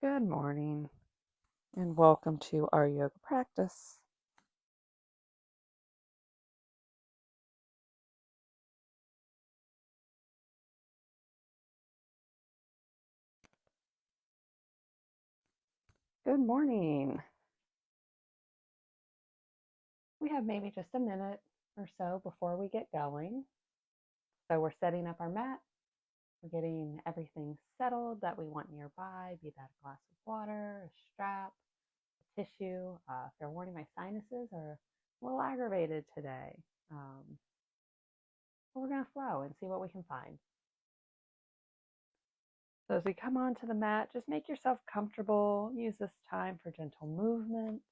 Good morning and welcome to our yoga practice. Good morning. We have maybe just a minute or so before we get going. So we're setting up our mat. We're getting everything settled that we want nearby, be that a glass of water, a strap, a tissue. Fair warning, my sinuses are a little aggravated today. But we're going to flow and see what we can find. So as we come onto the mat, just make yourself comfortable. Use this time for gentle movement,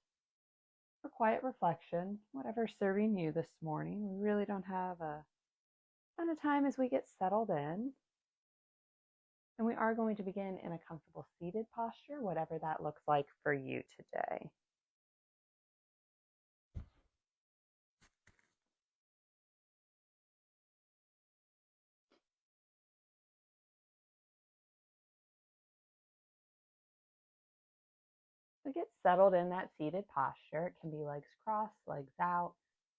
for quiet reflection, whatever's serving you this morning. We really don't have a ton of time as we get settled in. And we are going to begin in a comfortable seated posture, whatever that looks like for you today. So get settled in that seated posture. It can be legs crossed, legs out,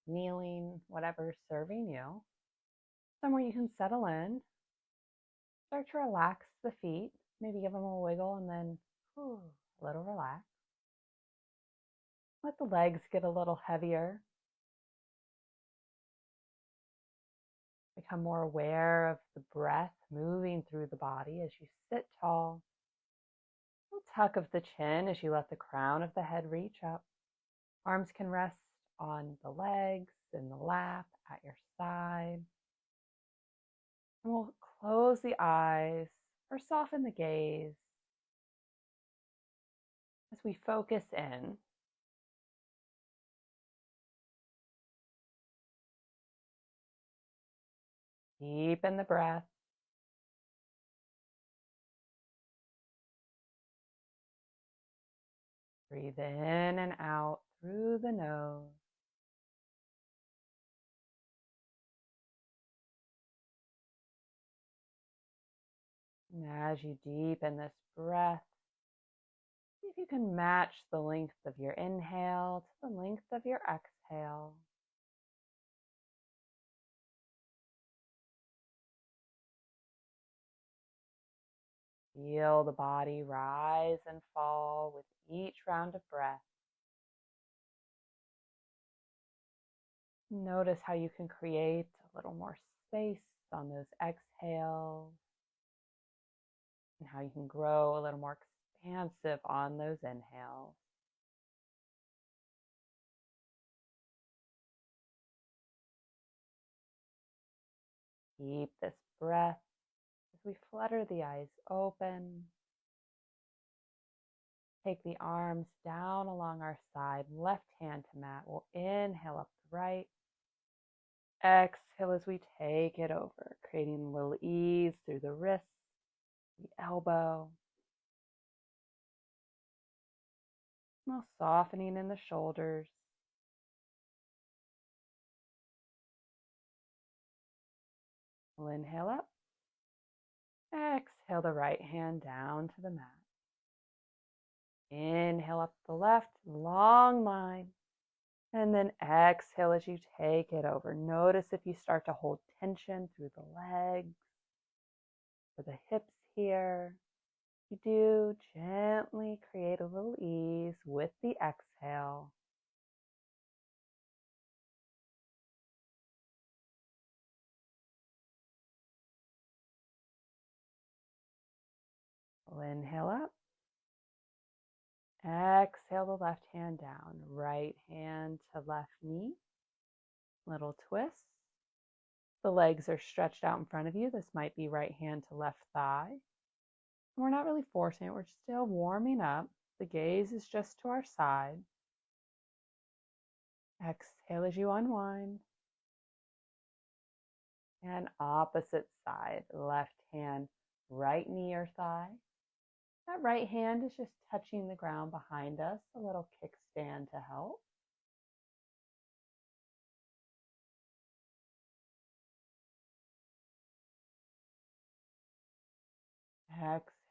kneeling, whatever's serving you. Somewhere you can settle in. Start to relax the feet. Maybe give them a wiggle and then a little relax. Let the legs get a little heavier. Become more aware of the breath moving through the body as you sit tall. A little tuck of the chin as you let the crown of the head reach up. Arms can rest on the legs, in the lap, at your side. And we'll close the eyes or soften the gaze as we focus in. Deepen the breath. Breathe in and out through the nose. And as you deepen this breath, see if you can match the length of your inhale to the length of your exhale. Feel the body rise and fall with each round of breath. Notice how you can create a little more space on those exhales and how you can grow a little more expansive on those inhales. Keep this breath as we flutter the eyes open. Take the arms down along our side, left hand to mat. We'll inhale up the right. Exhale as we take it over, creating a little ease through the wrists, the elbow. Now softening in the shoulders. We'll inhale up. Exhale the right hand down to the mat. Inhale up the left, long line. And then exhale as you take it over. Notice if you start to hold tension through the legs or the hips here. You do gently create a little ease with the exhale. We'll inhale up. Exhale the left hand down. Right hand to left knee. Little twist. The legs are stretched out in front of you. This might be right hand to left thigh. We're not really forcing it. We're still warming up. The gaze is just to our side. Exhale as you unwind. And opposite side. Left hand, right knee or thigh. That right hand is just touching the ground behind us. A little kickstand to help.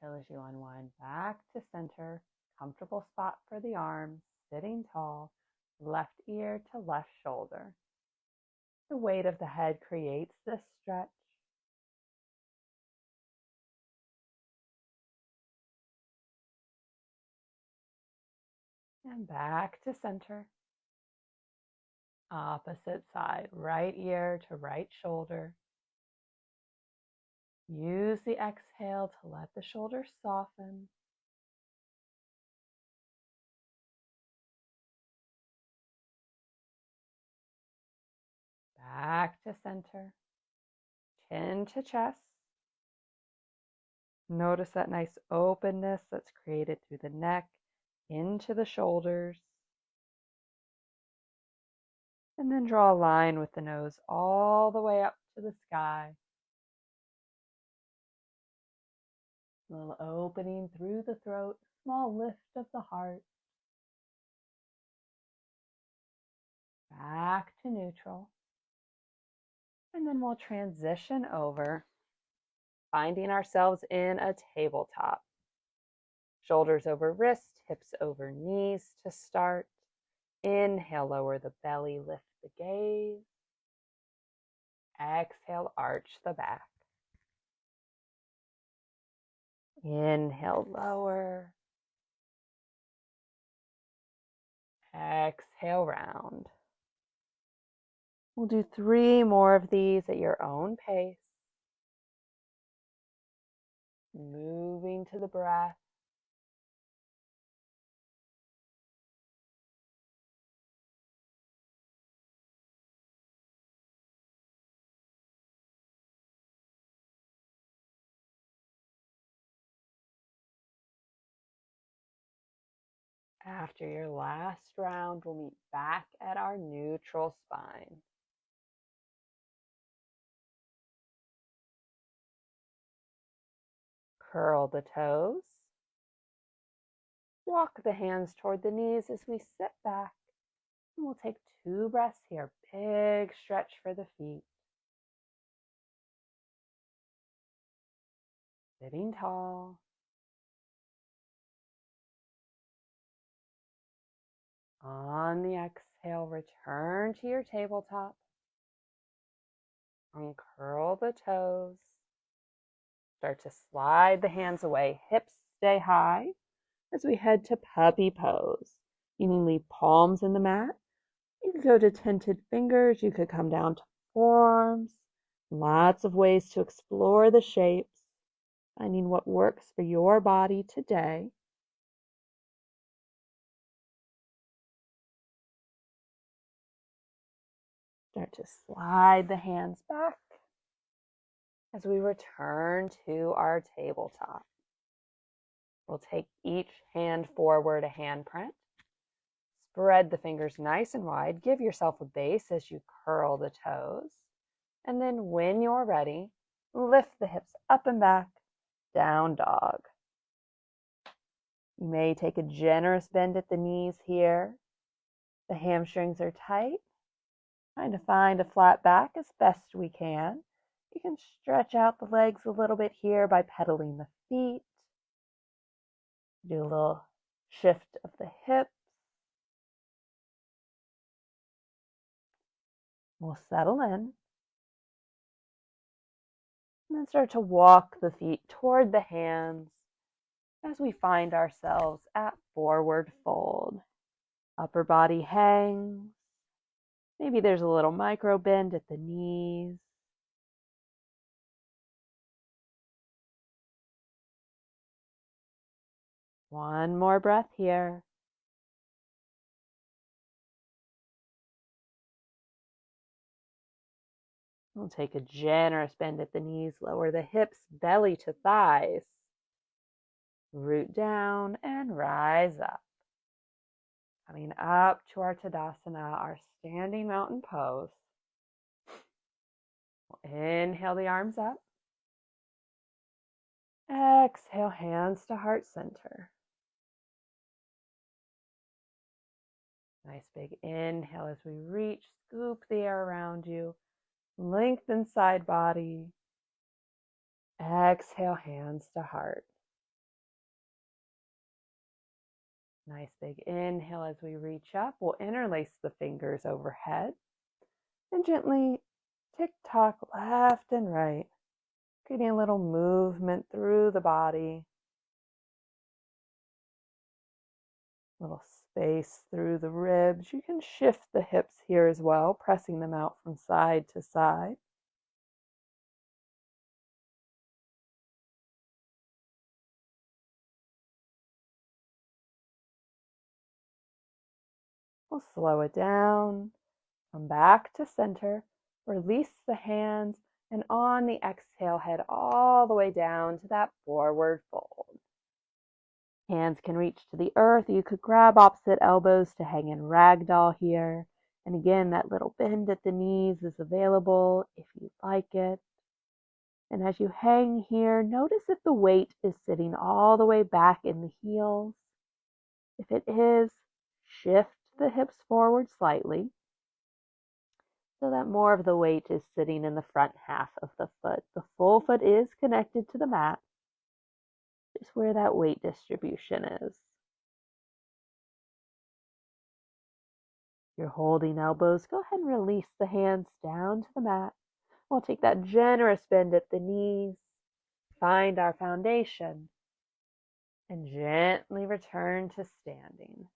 Exhale as you unwind back to center. Comfortable spot for the arms, sitting tall, left ear to left shoulder. The weight of the head creates this stretch. And back to center. Opposite side, right ear to right shoulder. Use the exhale to let the shoulders soften. Back to center. Chin to chest. Notice that nice openness that's created through the neck into the shoulders. And then draw a line with the nose all the way up to the sky. A little opening through the throat, small lift of the heart. Back to neutral. And then we'll transition over, finding ourselves in a tabletop. Shoulders over wrist, hips over knees to start. Inhale, lower the belly, lift the gaze. Exhale, arch the back. Inhale, lower. Exhale, round. We'll do 3 more of these at your own pace. Moving to the breath. After your last round, we'll meet back at our neutral spine. Curl the toes. Walk the hands toward the knees as we sit back. And we'll take 2 breaths here. Big stretch for the feet. Sitting tall. On the exhale, return to your tabletop. Uncurl the toes. Start to slide the hands away. Hips stay high as we head to puppy pose. You can leave palms in the mat. You could go to tented fingers. You could come down to forearms. Lots of ways to explore the shapes, finding what works for your body today. Start to slide the hands back as we return to our tabletop. We'll take each hand forward, a handprint. Spread the fingers nice and wide. Give yourself a base as you curl the toes. And then when you're ready, lift the hips up and back, down dog. You may take a generous bend at the knees here. The hamstrings are tight. Trying to find a flat back as best we can. You can stretch out the legs a little bit here by pedaling the feet. Do a little shift of the hips. We'll settle in. And then start to walk the feet toward the hands as we find ourselves at forward fold. Upper body hangs. Maybe there's a little micro bend at the knees. One more breath here. We'll take a generous bend at the knees, lower the hips, belly to thighs. Root down and rise up. Coming up to our Tadasana, our standing mountain pose. We'll inhale the arms up. Exhale, hands to heart center. Nice big inhale as we reach, scoop the air around you. Lengthen side body. Exhale, hands to heart. Nice big inhale as we reach up. We'll interlace the fingers overhead and gently tick-tock left and right, creating a little movement through the body, little space through the ribs. You can shift the hips here as well, pressing them out from side to side. We'll slow it down, come back to center, release the hands, and on the exhale, head all the way down to that forward fold. Hands can reach to the earth. You could grab opposite elbows to hang in ragdoll here. And again, that little bend at the knees is available if you'd like it. And as you hang here, notice if the weight is sitting all the way back in the heels. If it is, shift the hips forward slightly so that more of the weight is sitting in the front half of the foot. The full foot is connected to the mat, just where that weight distribution is. You're holding elbows. Go ahead and release the hands down to the mat. We'll take that generous bend at the knees, find our foundation, and gently return to standing.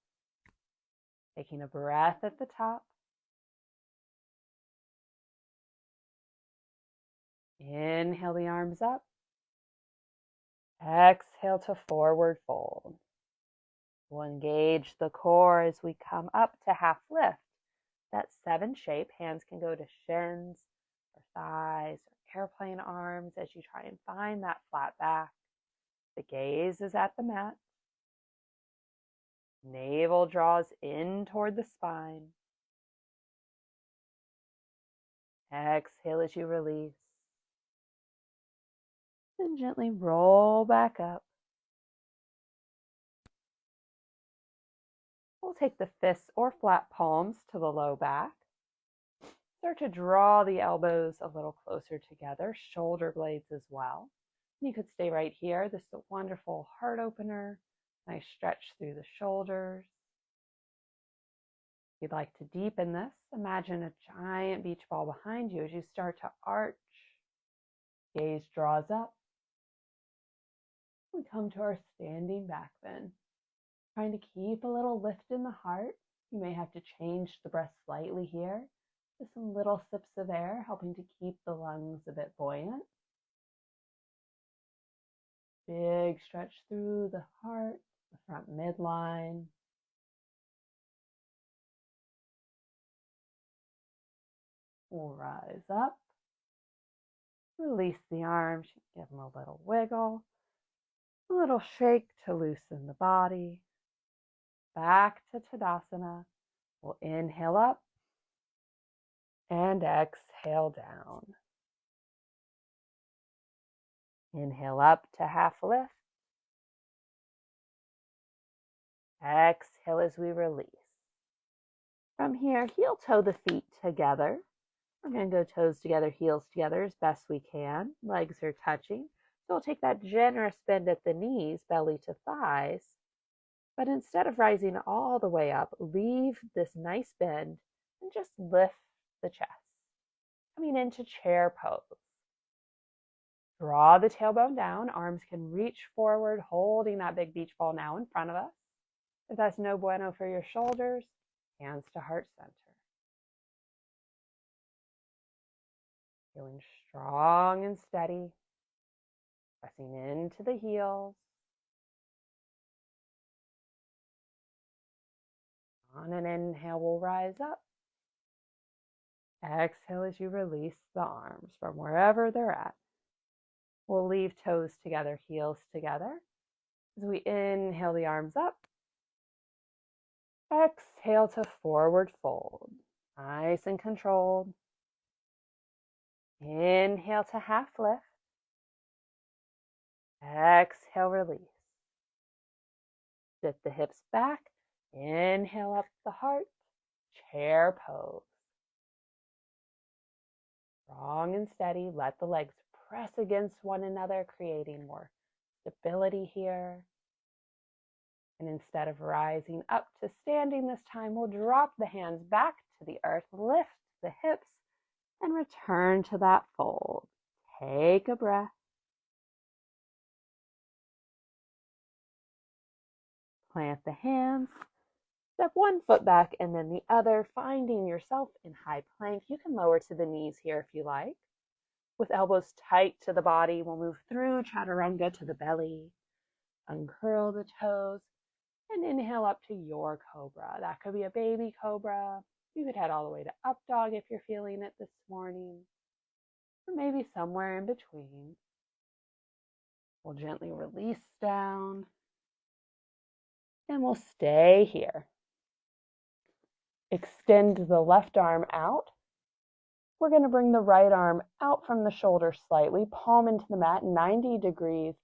Taking a breath at the top. Inhale the arms up. Exhale to forward fold. We'll engage the core as we come up to half lift. That 7 shape. Hands can go to shins or thighs or airplane arms as you try and find that flat back. The gaze is at the mat. Navel draws in toward the spine. Exhale as you release. And gently roll back up. We'll take the fists or flat palms to the low back. Start to draw the elbows a little closer together, shoulder blades as well. You could stay right here. This is a wonderful heart opener. Nice stretch through the shoulders. If you'd like to deepen this, imagine a giant beach ball behind you as you start to arch. Gaze draws up. We come to our standing back bend. Trying to keep a little lift in the heart. You may have to change the breath slightly here. Just some little sips of air, helping to keep the lungs a bit buoyant. Big stretch through the heart, the front midline. We'll rise up. Release the arms, give them a little wiggle. A little shake to loosen the body. Back to Tadasana. We'll inhale up and exhale down. Inhale up to half lift. Exhale as we release. From here, heel toe the feet together. We're going to go toes together, heels together as best we can. Legs are touching. So we'll take that generous bend at the knees, belly to thighs. But instead of rising all the way up, leave this nice bend and just lift the chest. Coming into chair pose. Draw the tailbone down. Arms can reach forward, holding that big beach ball now in front of us. If that's no bueno for your shoulders, hands to heart center. Feeling strong and steady. Pressing into the heels. On an inhale, we'll rise up. Exhale as you release the arms from wherever they're at. We'll leave toes together, heels together. As we inhale the arms up. Exhale to forward fold. Nice and controlled. Inhale to half lift. Exhale, release. Sit the hips back. Inhale up the heart. Chair pose. Strong and steady. Let the legs press against one another, creating more stability here. And instead of rising up to standing this time, we'll drop the hands back to the earth, lift the hips, and return to that fold. Take a breath. Plant the hands. Step one foot back and then the other, finding yourself in high plank. You can lower to the knees here if you like. With elbows tight to the body, we'll move through chaturanga to the belly. Uncurl the toes and inhale up to your cobra. That could be a baby cobra. You could head all the way to up dog if you're feeling it this morning, or maybe somewhere in between. We'll gently release down and we'll stay here. Extend the left arm out. We're going to bring the right arm out from the shoulder slightly, palm into the mat, 90 degrees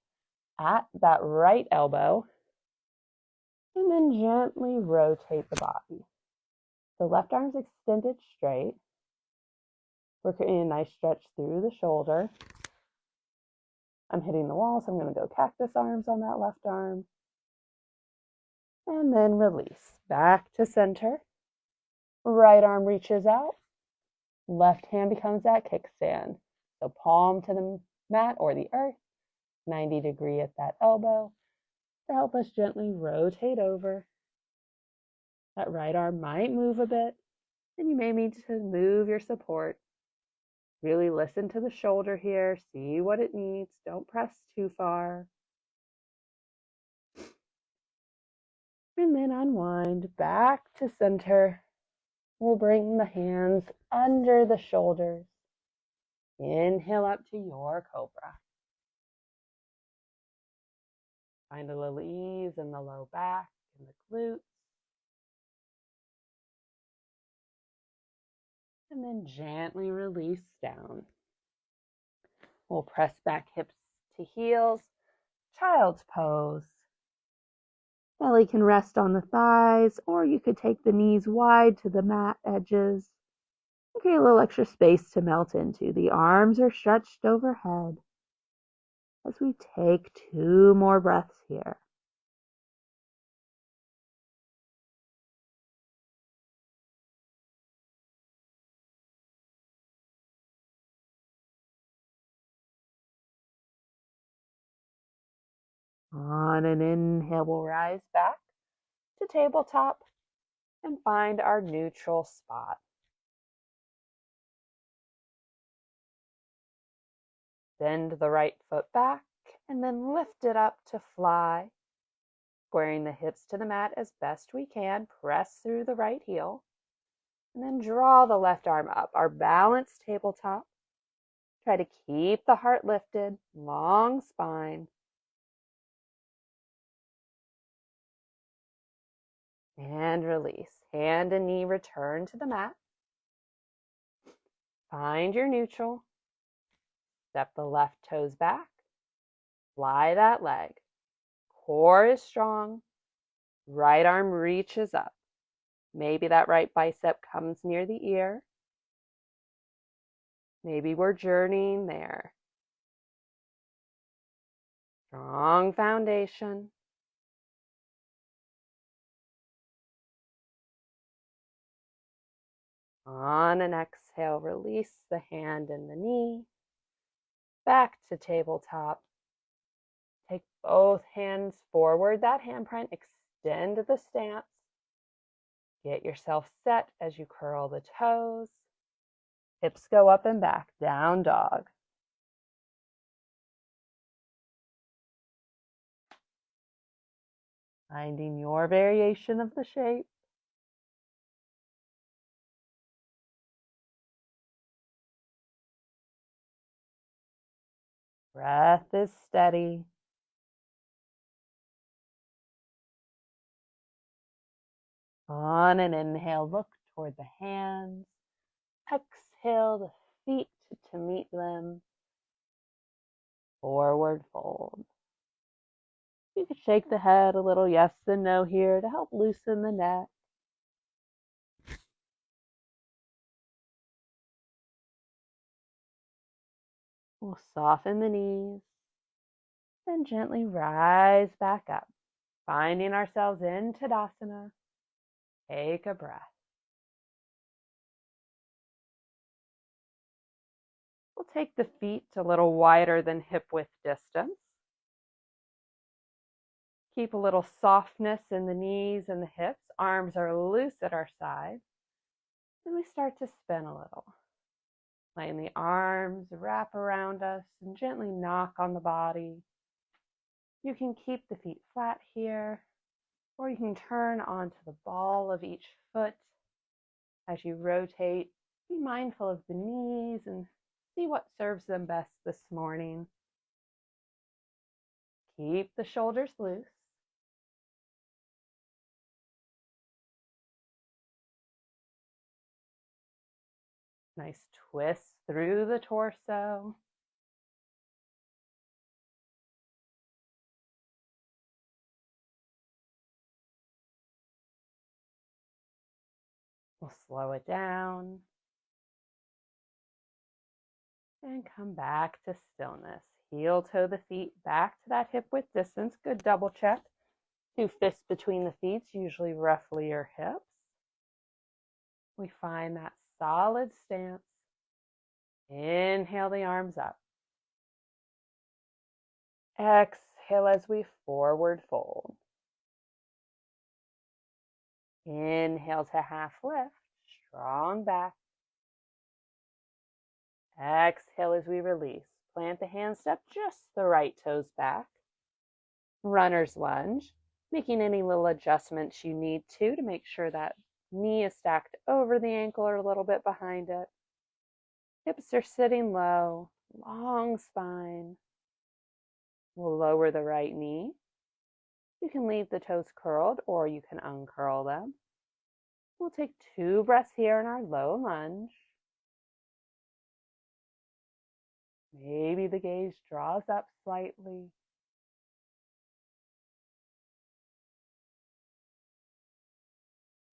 at that right elbow, and then gently rotate the body. The left arm's extended straight. We're creating a nice stretch through the shoulder. I'm hitting the wall, so I'm going to go cactus arms on that left arm. And then release. Back to center. Right arm reaches out. Left hand becomes that kickstand. So palm to the mat or the earth, 90 degree at that elbow to help us gently rotate over. That right arm might move a bit, and you may need to move your support. Really listen to the shoulder here, see what it needs. Don't press too far. And then unwind back to center. We'll bring the hands under the shoulders. Inhale up to your cobra. Find a little ease in the low back and the glutes. And then gently release down. We'll press back hips to heels. Child's pose. Belly can rest on the thighs, or you could take the knees wide to the mat edges. Create a little extra space to melt into. The arms are stretched overhead as we take 2 more breaths here. On an inhale, we'll rise back to tabletop and find our neutral spot. Bend the right foot back and then lift it up to fly. Squaring the hips to the mat as best we can. Press through the right heel. And then draw the left arm up. Our balanced tabletop. Try to keep the heart lifted. Long spine. And release. Hand and knee return to the mat. Find your neutral. Step the left toes back. Fly that leg. Core is strong. Right arm reaches up. Maybe that right bicep comes near the ear. Maybe we're journeying there. Strong foundation. On an exhale, release the hand and the knee. Back to tabletop. Take both hands forward, that handprint, extend the stance. Get yourself set as you curl the toes. Hips go up and back, down dog. Finding your variation of the shape. Breath is steady. On an inhale, look toward the hands. Exhale the feet to meet them. Forward fold. You could shake the head a little yes and no here to help loosen the neck. We'll soften the knees. Then gently rise back up. Finding ourselves in Tadasana, take a breath. We'll take the feet a little wider than hip width distance. Keep a little softness in the knees and the hips. Arms are loose at our sides. And we start to spin a little. Letting the arms wrap around us and gently knock on the body. You can keep the feet flat here, or you can turn onto the ball of each foot. As you rotate, be mindful of the knees and see what serves them best this morning. Keep the shoulders loose. Nice twist through the torso. We'll slow it down and come back to stillness. Heel toe the feet back to that hip width distance. Good double check. 2 fists between the feet, usually roughly your hips. We find that solid stance. Inhale the arms up. Exhale as we forward fold. Inhale to half lift, strong back. Exhale as we release. Plant the hands, step just the right toes back. Runner's lunge, making any little adjustments you need to make sure that knee is stacked over the ankle or a little bit behind it. Hips are sitting low, long spine. We'll lower the right knee. You can leave the toes curled or you can uncurl them. We'll take 2 breaths here in our low lunge. Maybe the gaze draws up slightly.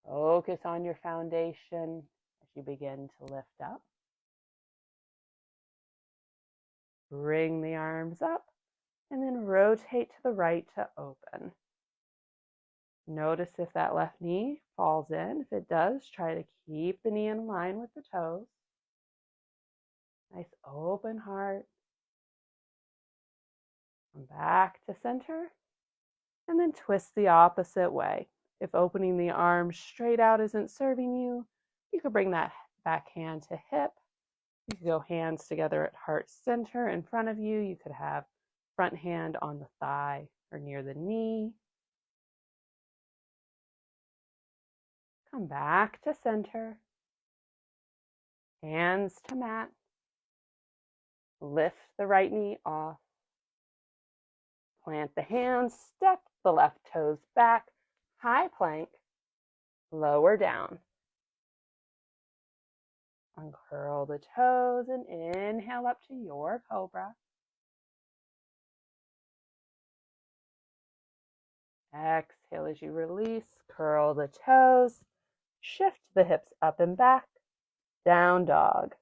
Focus on your foundation as you begin to lift up. Bring the arms up and then rotate to the right to open. Notice if that left knee falls in. If it does, try to keep the knee in line with the toes. Nice open heart. Come back to center and then twist the opposite way. If opening the arms straight out isn't serving you, you could bring that back hand to hip. You could go hands together at heart center in front of you. You could have front hand on the thigh or near the knee. Come back to center. Hands to mat. Lift the right knee off. Plant the hands, step the left toes back, high plank, lower down. Uncurl the toes and inhale up to your cobra. Exhale as you release, curl the toes, shift the hips up and back, down dog.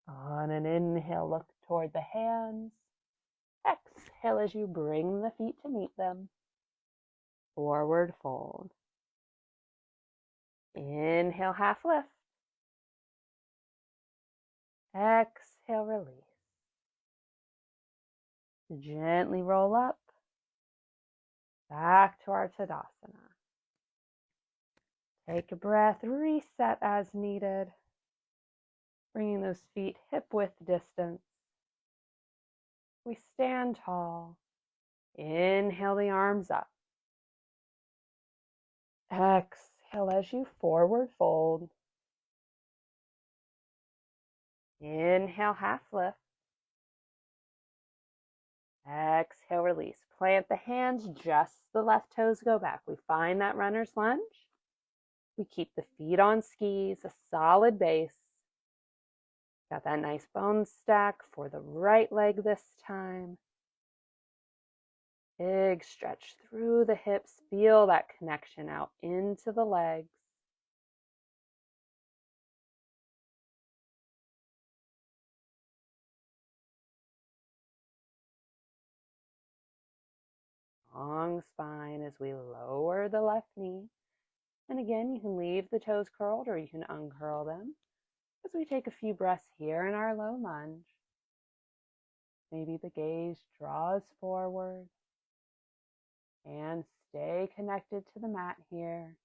On an inhale, look toward the hands. Exhale as you bring the feet to meet them. Forward fold. Inhale, half lift. Exhale, release. Gently roll up. Back to our Tadasana. Take a breath, reset as needed. Bringing those feet hip width distance. We stand tall. Inhale the arms up. Exhale as you forward fold. Inhale, half lift. Exhale, release. Plant the hands, just the left toes go back. We find that runner's lunge. We keep the feet on skis, a solid base. Got that nice bone stack for the right leg this time. Big stretch through the hips. Feel that connection out into the legs. long spine as we lower the left knee. And again, you can leave the toes curled or you can uncurl them as we take a few breaths here in our low lunge. Maybe the gaze draws forward and stay connected to the mat here.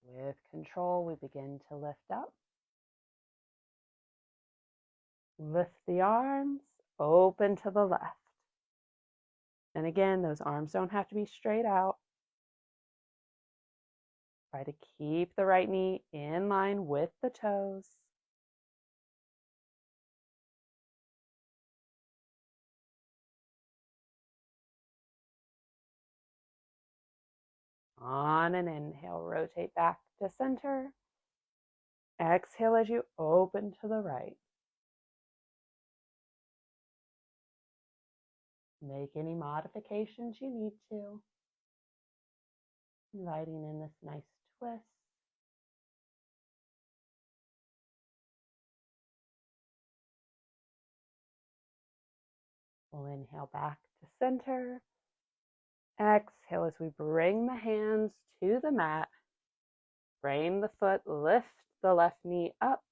With control, we begin to lift up. Lift the arms, open to the left. And again, those arms don't have to be straight out. Try to keep the right knee in line with the toes. On an inhale, rotate back to center. Exhale as you open to the right. Make any modifications you need to. Inviting in this nice twist. We'll inhale back to center. Exhale as we bring the hands to the mat. Frame the foot, lift the left knee up.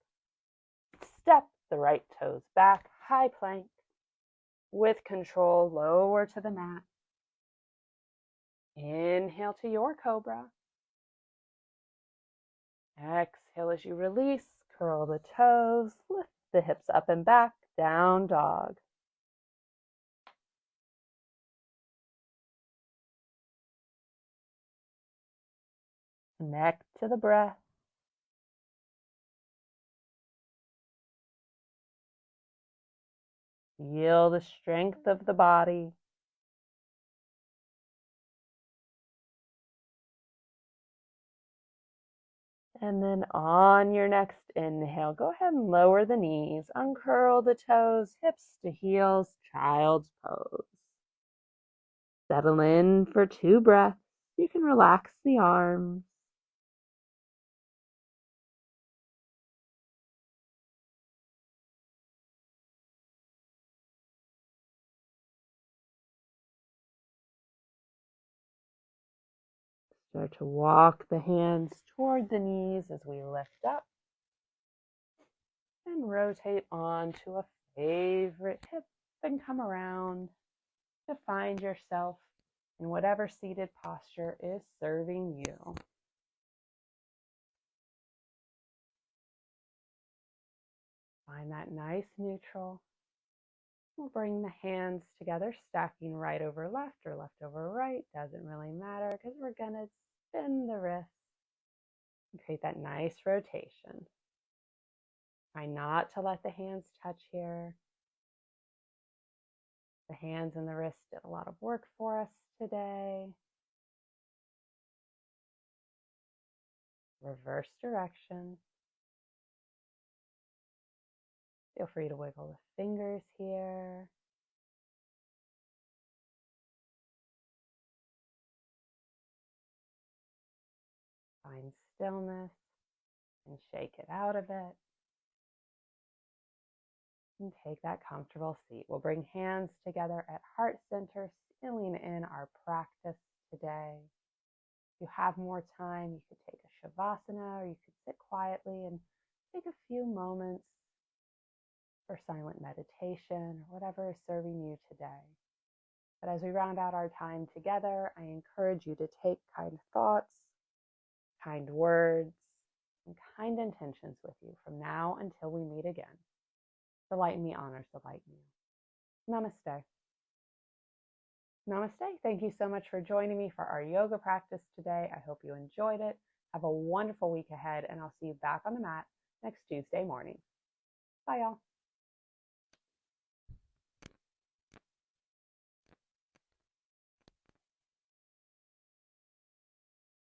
Step the right toes back, high plank. With control, lower to the mat. Inhale to your cobra. Exhale as you release, curl the toes, lift the hips up and back, down dog. Connect to the breath. Feel the strength of the body. And then on your next inhale, go ahead and lower the knees, uncurl the toes, hips to heels, child's pose. Settle in for 2 breaths. You can relax the arms. Start to walk the hands toward the knees as we lift up. And rotate onto a favorite hip and come around to find yourself in whatever seated posture is serving you. Find that nice neutral. We'll bring the hands together, stacking right over left or left over right. Doesn't really matter because we're going to spin the wrists and create that nice rotation. Try not to let the hands touch here. The hands and the wrists did a lot of work for us today. Reverse direction. Feel free to wiggle the fingers here. Find stillness and shake it out of it. And take that comfortable seat. We'll bring hands together at heart center, sealing in our practice today. If you have more time, you could take a Shavasana or you could sit quietly and take a few moments for silent meditation or whatever is serving you today. But as we round out our time together, I encourage you to take kind thoughts, kind words, and kind intentions with you from now until we meet again. The light in me honors the light in you. Namaste. Namaste. Thank you so much for joining me for our yoga practice today. I hope you enjoyed it. Have a wonderful week ahead, and I'll see you back on the mat next Tuesday morning. Bye, y'all.